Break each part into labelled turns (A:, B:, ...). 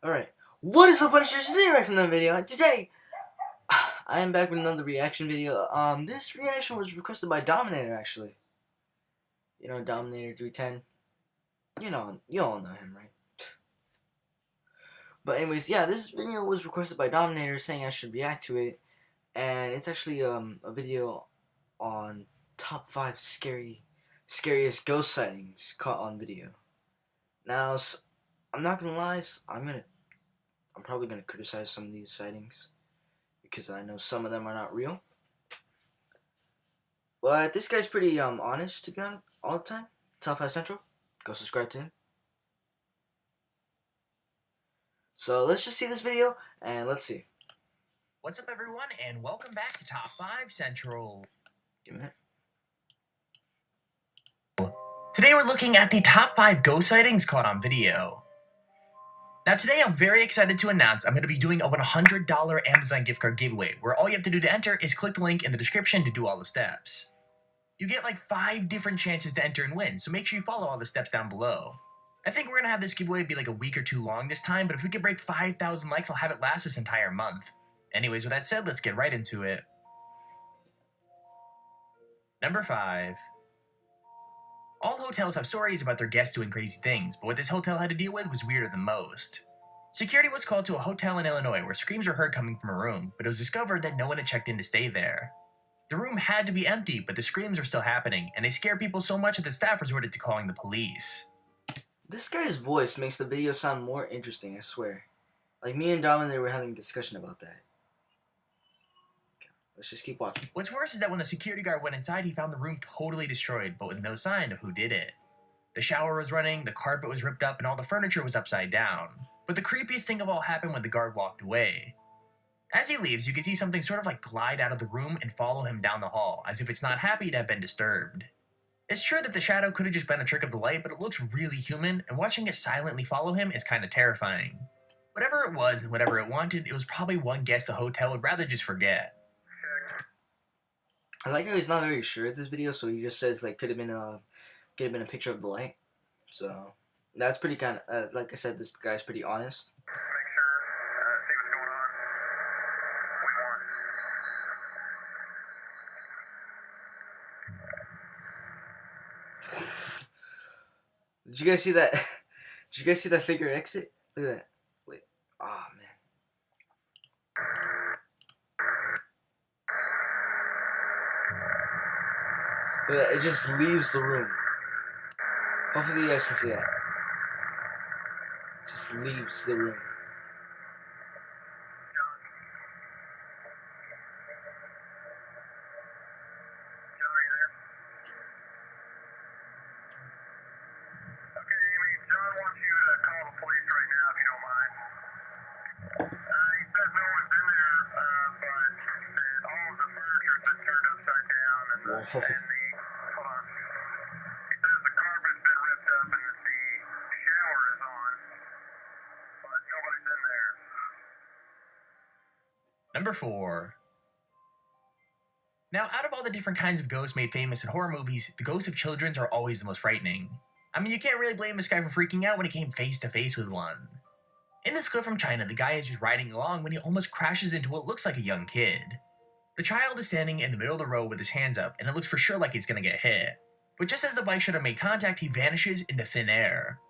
A: Alright, what is up, Punishers? Today, right from the video. Today, I am back with another reaction video. This reaction was requested by Dominator, actually. You know, Dominator 310. You all know him, right? But anyways, yeah, this video was requested by Dominator saying I should react to it. And it's actually, a video on top 5 scariest ghost sightings caught on video. Now, I'm not gonna lie, I'm probably gonna criticize some of these sightings because I know some of them are not real. But this guy's pretty honest, to be honest, all the time. Top 5 Central. Go subscribe to him. So let's just see this video and let's see.
B: What's up, everyone, and welcome back to Top 5 Central.
A: Give me a minute.
B: Today we're looking at the top 5 ghost sightings caught on video. Now today I'm very excited to announce I'm going to be doing a $100 Amazon gift card giveaway, where all you have to do to enter is click the link in the description to do all the steps. You get like 5 different chances to enter and win, so make sure you follow all the steps down below. I think we're going to have this giveaway be like a week or 2 long this time, but if we can break 5,000 likes, I'll have it last this entire month. Anyways, with that said, let's get right into it. Number 5. All hotels have stories about their guests doing crazy things, but what this hotel had to deal with was weirder than most. Security was called to a hotel in Illinois where screams were heard coming from a room, but it was discovered that no one had checked in to stay there. The room had to be empty, but the screams were still happening, and they scared people so much that the staff resorted to calling the police.
A: This guy's voice makes the video sound more interesting, I swear. Like me and Dominator were having a discussion about that. Okay, let's just keep watching.
B: What's worse is that when the security guard went inside, he found the room totally destroyed, but with no sign of who did it. The shower was running, the carpet was ripped up, and all the furniture was upside down. But the creepiest thing of all happened when the guard walked away. As he leaves, you can see something sort of like glide out of the room and follow him down the hall, as if it's not happy to have been disturbed. It's true that the shadow could have just been a trick of the light, but it looks really human, and watching it silently follow him is kinda terrifying. Whatever it was and whatever it wanted, it was probably one guest the hotel would rather just forget.
A: I like how he's not very sure of this video, so he just says like could have been a picture of the light. So that's pretty kind of like I said, this guy's pretty honest.
C: Make sure, see what's going on.
A: Did you guys see that? Did you guys see that figure exit? Look at that. Wait. Oh man. Look at that. It just leaves the room. Hopefully you guys can see that. Just leaves the room.
C: Hold on. He says the carpet's been ripped up and the shower is on, but nobody's in there.
B: Number 4. Now, out of all the different kinds of ghosts made famous in horror movies, the ghosts of children are always the most frightening. I mean, you can't really blame this guy for freaking out when he came face to face with one. In this clip from China, the guy is just riding along when he almost crashes into what looks like a young kid. The child is standing in the middle of the road with his hands up, and it looks for sure like he's gonna get hit. But just as the bike should have made contact, he vanishes into thin air.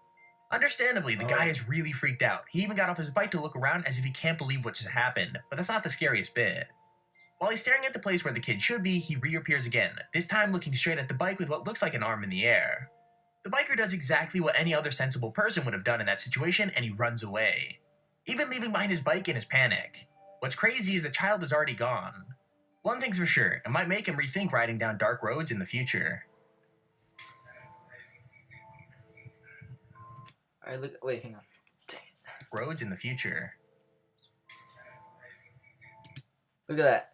B: Understandably, the guy is really freaked out. He even got off his bike to look around as if he can't believe what just happened, but that's not the scariest bit. While he's staring at the place where the kid should be, he reappears again, this time looking straight at the bike with what looks like an arm in the air. The biker does exactly what any other sensible person would have done in that situation, and he runs away, even leaving behind his bike in his panic. What's crazy is the child is already gone. One thing's for sure, it might make him rethink riding down dark roads in the future.
A: Alright, look. Wait, hang on. Dang it.
B: Roads in the future.
A: Look at that.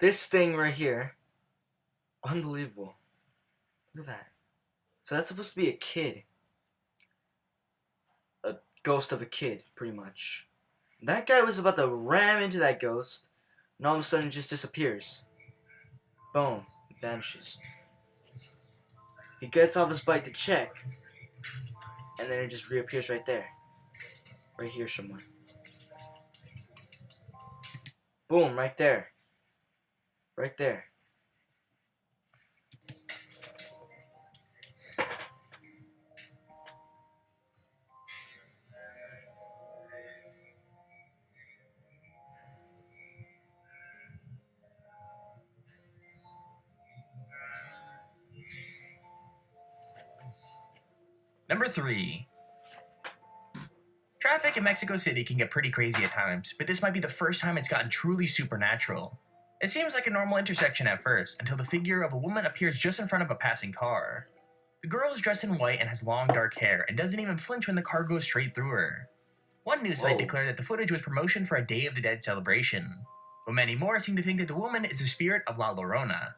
A: This thing right here. Unbelievable. Look at that. So that's supposed to be a kid. A ghost of a kid, pretty much. That guy was about to ram into that ghost, and all of a sudden it just disappears. Boom. Vanishes. He gets off his bike to check, and then it just reappears right there. Right here somewhere. Boom, right there. Right there.
B: Number 3. Traffic in Mexico City can get pretty crazy at times, but this might be the first time it's gotten truly supernatural. It seems like a normal intersection at first, until the figure of a woman appears just in front of a passing car. The girl is dressed in white and has long dark hair, and doesn't even flinch when the car goes straight through her. One news site
A: Whoa.
B: declared that the footage was promotion for a Day of the Dead celebration, but many more seem to think that the woman is the spirit of La Llorona.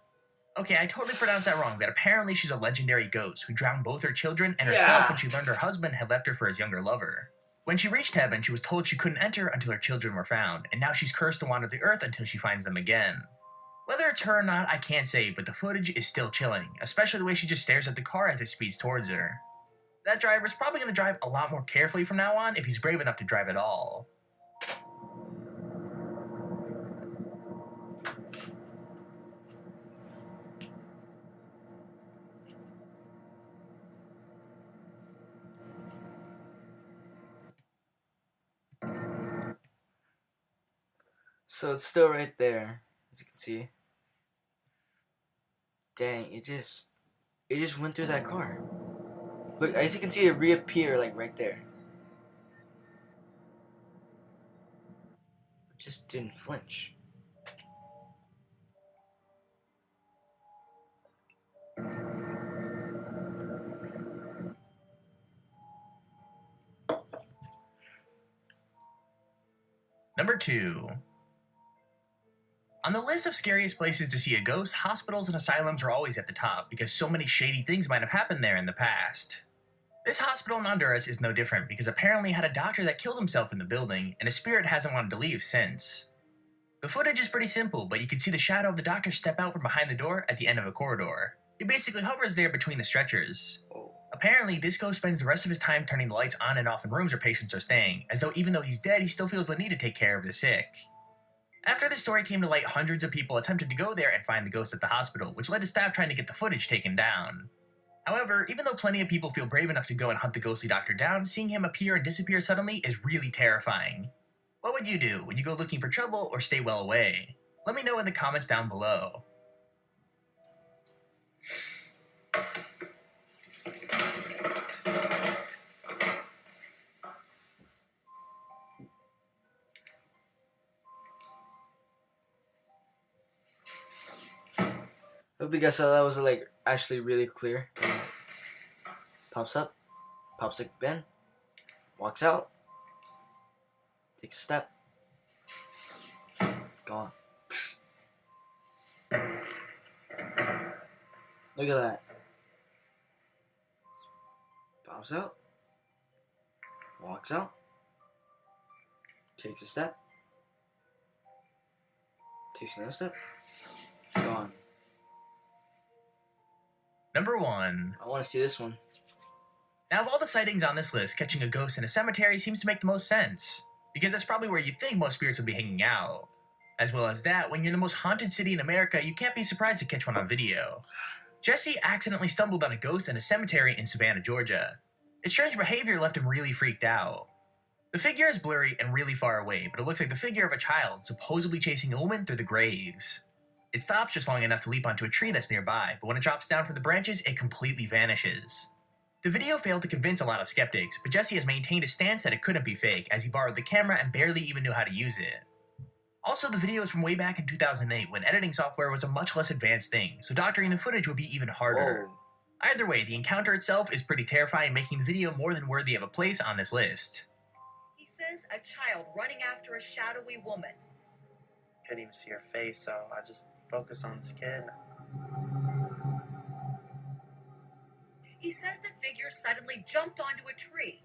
B: Okay, I totally pronounced that wrong, but apparently she's a legendary ghost who drowned both her children and herself when she learned her husband had left her for his younger lover. When she reached heaven, she was told she couldn't enter until her children were found, and now she's cursed to wander the earth until she finds them again. Whether it's her or not, I can't say, but the footage is still chilling, especially the way she just stares at the car as it speeds towards her. That driver's probably going to drive a lot more carefully from now on if he's brave enough to drive at all.
A: So it's still right there, as you can see. Dang, it just went through that car. Look, as you can see, it reappear like right there. It just didn't flinch.
B: Number 2. On the list of scariest places to see a ghost, hospitals and asylums are always at the top because so many shady things might have happened there in the past. This hospital in Honduras is no different because apparently it had a doctor that killed himself in the building, and his spirit hasn't wanted to leave since. The footage is pretty simple, but you can see the shadow of the doctor step out from behind the door at the end of a corridor. He basically hovers there between the stretchers.
A: Oh.
B: Apparently, this ghost spends the rest of his time turning the lights on and off in rooms where patients are staying, as though even though he's dead, he still feels the need to take care of the sick. After the story came to light, hundreds of people attempted to go there and find the ghost at the hospital, which led to staff trying to get the footage taken down. However, even though plenty of people feel brave enough to go and hunt the ghostly doctor down, seeing him appear and disappear suddenly is really terrifying. What would you do? Would you go looking for trouble or stay well away? Let me know in the comments down below.
A: I hope you guys saw that was like actually really clear. Pops up, pops like Ben, walks out, takes a step, gone. Look at that. Pops out, walks out, takes a step, takes another step, gone.
B: Number 1.
A: I want to see this one.
B: Now, of all the sightings on this list, catching a ghost in a cemetery seems to make the most sense, because that's probably where you think most spirits will be hanging out. As well as that, when you're in the most haunted city in America, you can't be surprised to catch one on video. Jesse accidentally stumbled on a ghost in a cemetery in Savannah, Georgia. Its strange behavior left him really freaked out. The figure is blurry and really far away, but it looks like the figure of a child supposedly chasing a woman through the graves. It stops just long enough to leap onto a tree that's nearby, but when it drops down from the branches, it completely vanishes. The video failed to convince a lot of skeptics, but Jesse has maintained a stance that it couldn't be fake, as he borrowed the camera and barely even knew how to use it. Also, the video is from way back in 2008, when editing software was a much less advanced thing, so doctoring the footage would be even harder.
A: Whoa.
B: Either way, the encounter itself is pretty terrifying, making the video more than worthy of a place on this list.
D: He says a child running after a shadowy woman.
E: Couldn't even see her face, so I just focused on this kid.
D: He says the figure suddenly jumped onto a tree.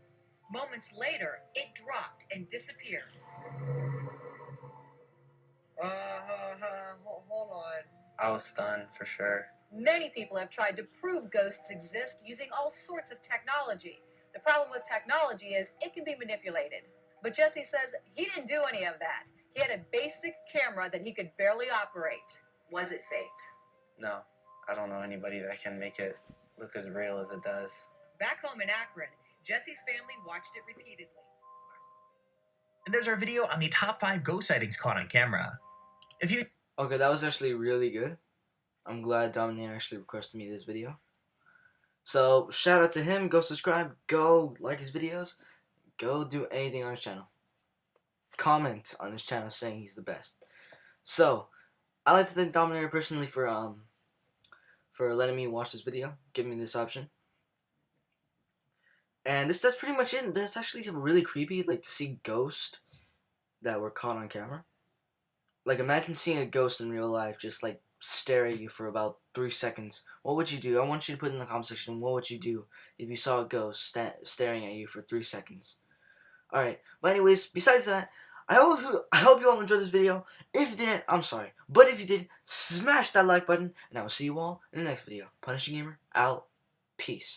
D: Moments later, it dropped and disappeared.
E: Hold on. I was stunned for sure.
D: Many people have tried to prove ghosts exist using all sorts of technology. The problem with technology is it can be manipulated. But Jesse says he didn't do any of that. He had a basic camera that he could barely operate. Was it faked?
E: No, I don't know anybody that can make it look as real as it does.
D: Back home in Akron, Jesse's family watched it repeatedly.
B: And there's our video on the top 5 ghost sightings caught on camera. If you
A: Okay, that was actually really good. I'm glad Dominator actually requested me this video. So, shout out to him. Go subscribe. Go like his videos. Go do anything on his channel. Comment on his channel saying he's the best. So, I like to thank Dominator personally for letting me watch this video, giving me this option. And that's pretty much it. That's actually really creepy, like to see ghosts that were caught on camera. Like, imagine seeing a ghost in real life just like stare at you for about 3 seconds. What would you do? I want you to put in the comment section, what would you do if you saw a ghost staring at you for 3 seconds? Alright, but anyways, besides that, I hope you all enjoyed this video. If you didn't, I'm sorry. But if you did, smash that like button, and I will see you all in the next video. Punishing Gamer, out. Peace.